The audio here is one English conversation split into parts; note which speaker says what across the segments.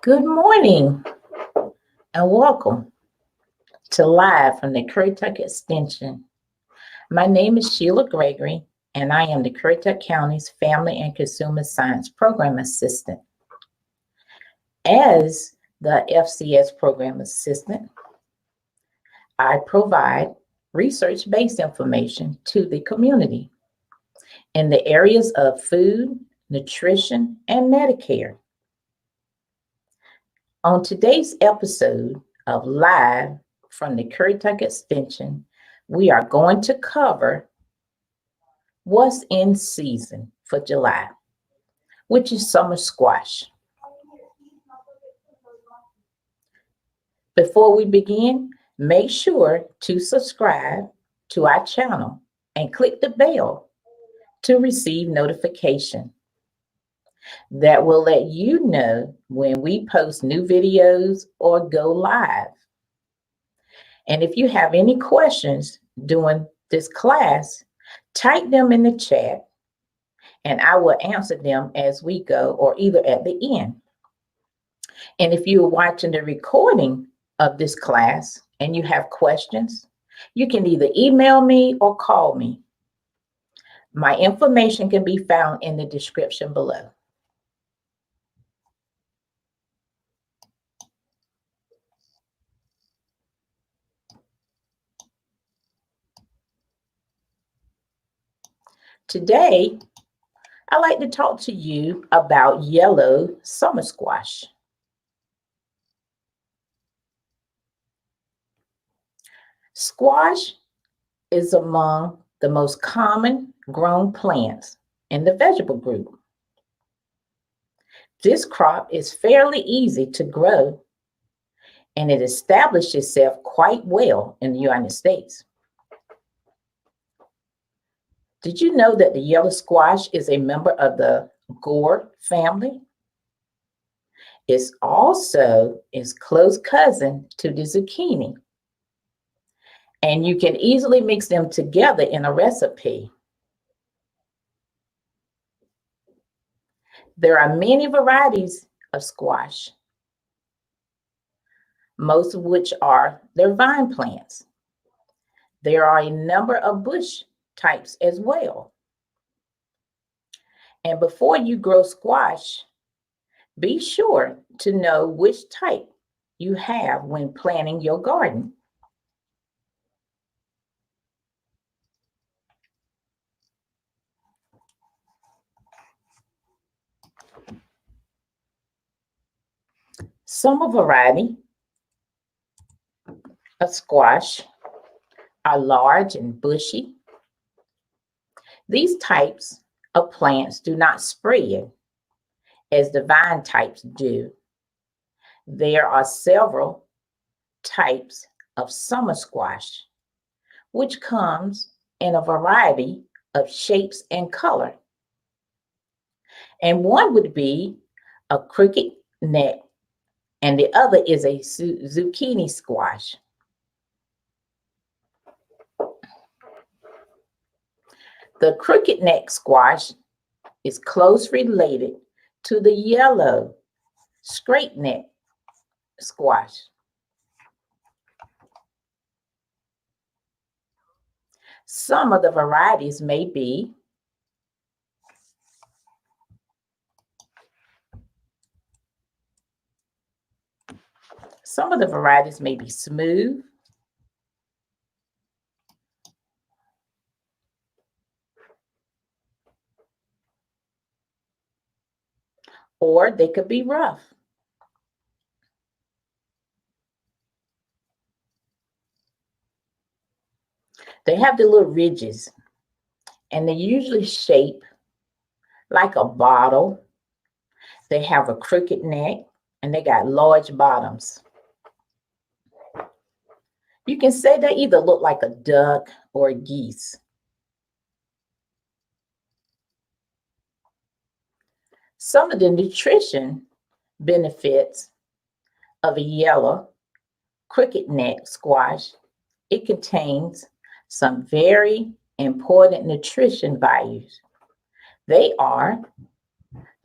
Speaker 1: Good morning and welcome to Live from the Currituck Extension. My name is Sheila Gregory, and I am the Currituck County's Family and Consumer Science Program Assistant. As the FCS Program Assistant, I provide research-based information to the community in the areas of food, nutrition, and Medicare. On today's episode of Live from the Currituck Extension, we are going to cover what's in season for July, which is summer squash. Before we begin, make sure to subscribe to our channel and click the bell to receive notification. That will let you know when we post new videos or go live. And if you have any questions during this class, type them in the chat and I will answer them as we go or either at the end. And if you're watching the recording of this class and you have questions, you can either email me or call me. My information can be found in the description below. Today, I'd like to talk to you about yellow summer squash. Squash is among the most common grown plants in the vegetable group. This crop is fairly easy to grow and it established itself quite well in the United States. Did you know that the yellow squash is a member of the gourd family? It's also its close cousin to the zucchini. And you can easily mix them together in a recipe. There are many varieties of squash, most of which are their vine plants. There are a number of bush types as well. And before you grow squash, be sure to know which type you have when planting your garden. Some variety of squash are large and bushy. These types of plants do not spread as the vine types do. There are several types of summer squash, which comes in a variety of shapes and color. And one would be a crooked neck, and the other is a zucchini squash. The crooked neck squash is close related to the yellow straight neck squash. Some of the varieties may be smooth, or they could be rough. They have the little ridges, and they usually shape like a bottle. They have a crooked neck, and they got large bottoms. You can say they either look like a duck or a geese. Some of the nutrition benefits of a yellow crooked neck squash, it contains some very important nutrition values. They are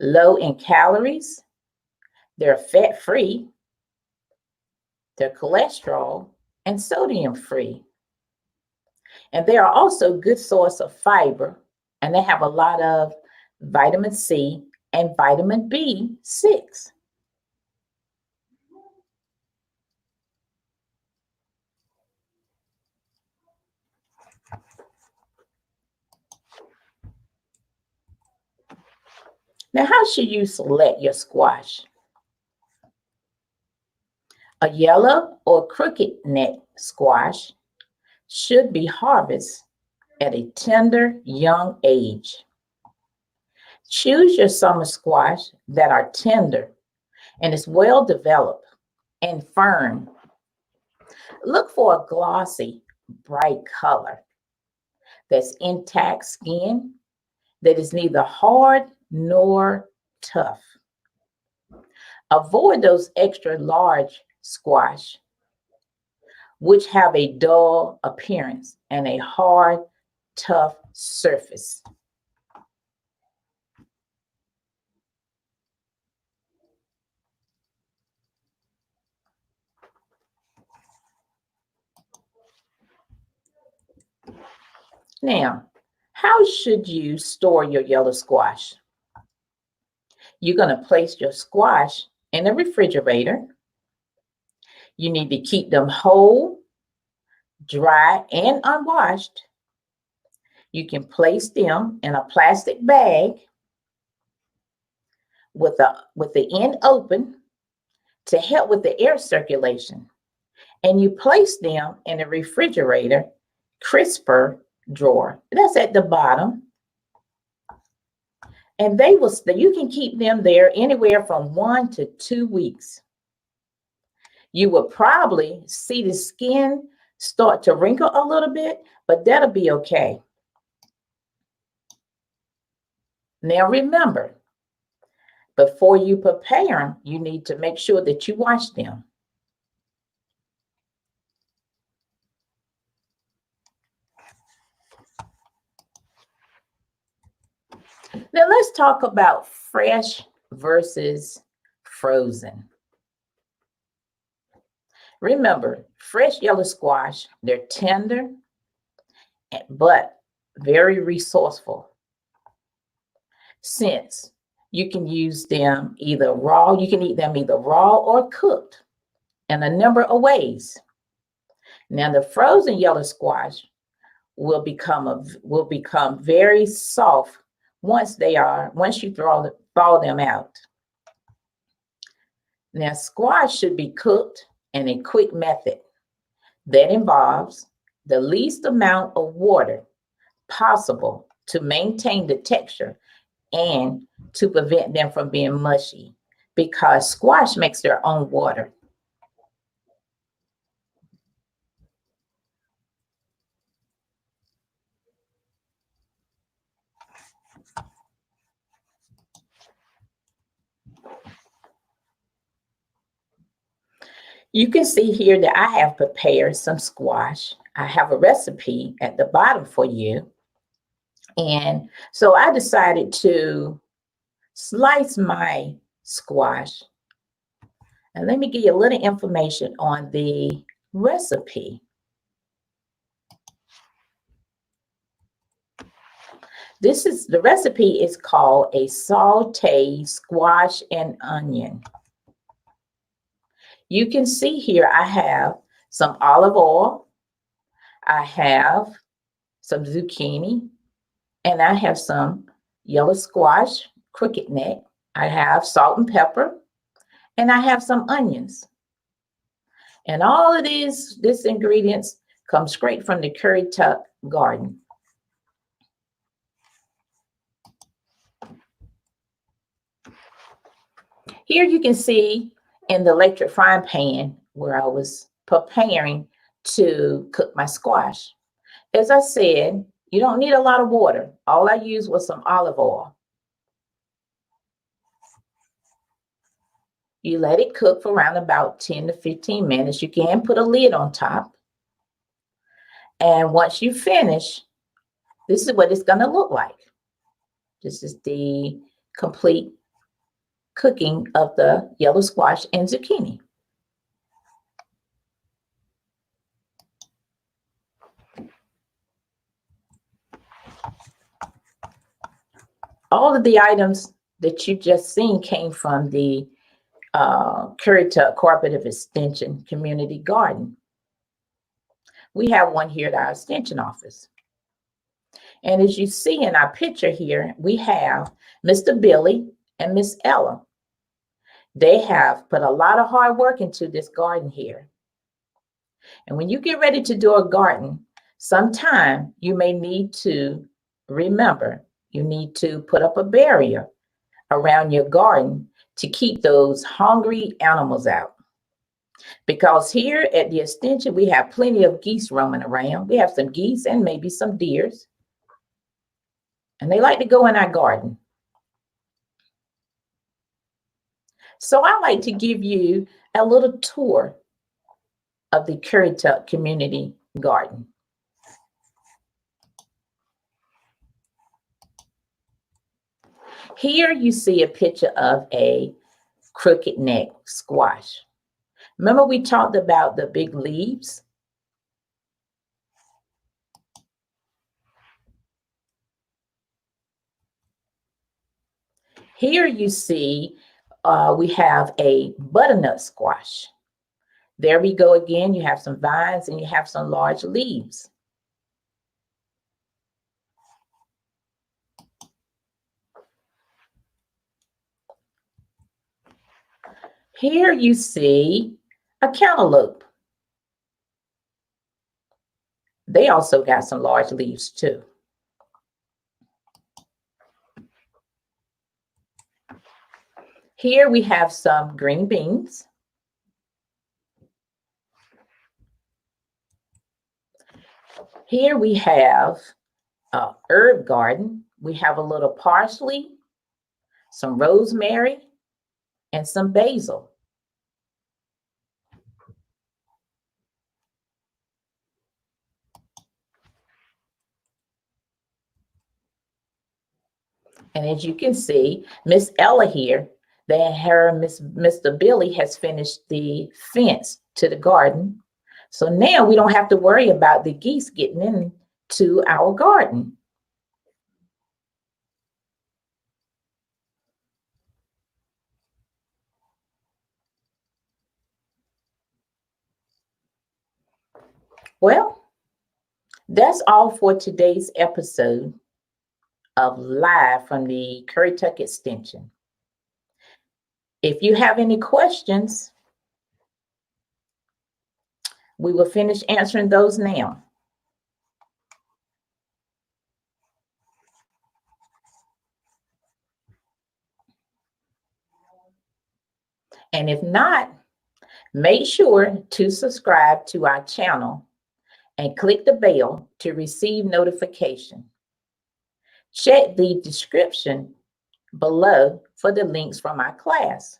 Speaker 1: low in calories, They're fat-free, they're cholesterol and sodium-free. And they are also a good source of fiber, and they have a lot of vitamin C and vitamin B6. Now, how should you select your squash? A yellow or crooked neck squash should be harvested at a tender young age. Choose your summer squash that are tender and is well developed and firm. Look for a glossy, bright color that's intact skin that is neither hard nor tough. Avoid those extra large squash, which have a dull appearance and a hard, tough surface. Now, how should you store your yellow squash? You're going to place your squash in the refrigerator. You need to keep them whole, dry, and unwashed. You can place them in a plastic bag with the end open to help with the air circulation. And you place them in a refrigerator crisper drawer. That's at the bottom. And you can keep them there anywhere from 1 to 2 weeks. You will probably see the skin start to wrinkle a little bit, but that'll be okay. Now remember, before you prepare them, you need to make sure that you wash them. Now let's talk about fresh versus frozen. Remember, fresh yellow squash, they're tender, but very resourceful. Since you can use them either raw, you can eat them either raw or cooked in a number of ways. Now the frozen yellow squash will become very soft once you thaw them out. Now squash should be cooked in a quick method that involves the least amount of water possible to maintain the texture and to prevent them from being mushy, because squash makes their own water. You can see here that I have prepared some squash. I have a recipe at the bottom for you. And so I decided to slice my squash. And let me give you a little information on the recipe. The recipe is called a sauteed squash and onion. You can see here I have some olive oil, I have some zucchini, and I have some yellow squash, crooked neck. I have salt and pepper, and I have some onions. And all of these ingredients come straight from the Currituck garden. Here you can see in the electric frying pan where I was preparing to cook my squash. As I said, you don't need a lot of water. All I used was some olive oil. You let it cook for around about 10 to 15 minutes. You can put a lid on top. And once you finish, this is what it's going to look like. This is the complete cooking of the yellow squash and zucchini. All of the items that you just seen came from the Currituck Cooperative Extension Community Garden. We have one here at our extension office. And as you see in our picture here, we have Mr. Billy and Miss Ella. They have put a lot of hard work into this garden here. And when you get ready to do a garden, sometime you may need to remember, you need to put up a barrier around your garden to keep those hungry animals out. Because here at the extension, we have plenty of geese roaming around. We have some geese and maybe some deers. And they like to go in our garden. So I like to give you a little tour of the Currituck Community Garden. Here you see a picture of a crooked neck squash. Remember we talked about the big leaves? Here you see we have a butternut squash. There we go again. You have some vines and you have some large leaves. Here you see a cantaloupe. They also got some large leaves too. Here we have some green beans. Here we have a herb garden. We have a little parsley, some rosemary, and some basil. And as you can see, Miss Ella here, Mr. Billy has finished the fence to the garden. So now we don't have to worry about the geese getting into our garden. Well, that's all for today's episode of Live from the Currituck Extension. If you have any questions, we will finish answering those now. And if not, make sure to subscribe to our channel and click the bell to receive notification. Check the description below for the links from our class,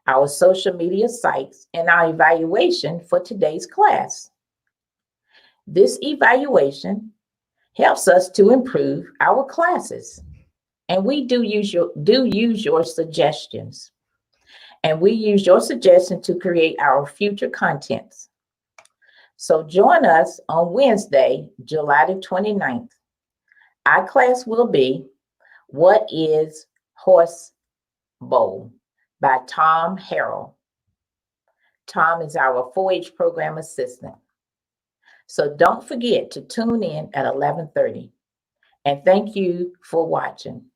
Speaker 1: our social media sites, and our evaluation for today's class. This evaluation helps us to improve our classes, and we do use your suggestions. And we use your suggestions to create our future contents. So join us on Wednesday, July the 29th. Our class will be What is Horse Bowl by Tom Harrell. Tom is our 4-H program assistant. So don't forget to tune in at 11:30. And thank you for watching.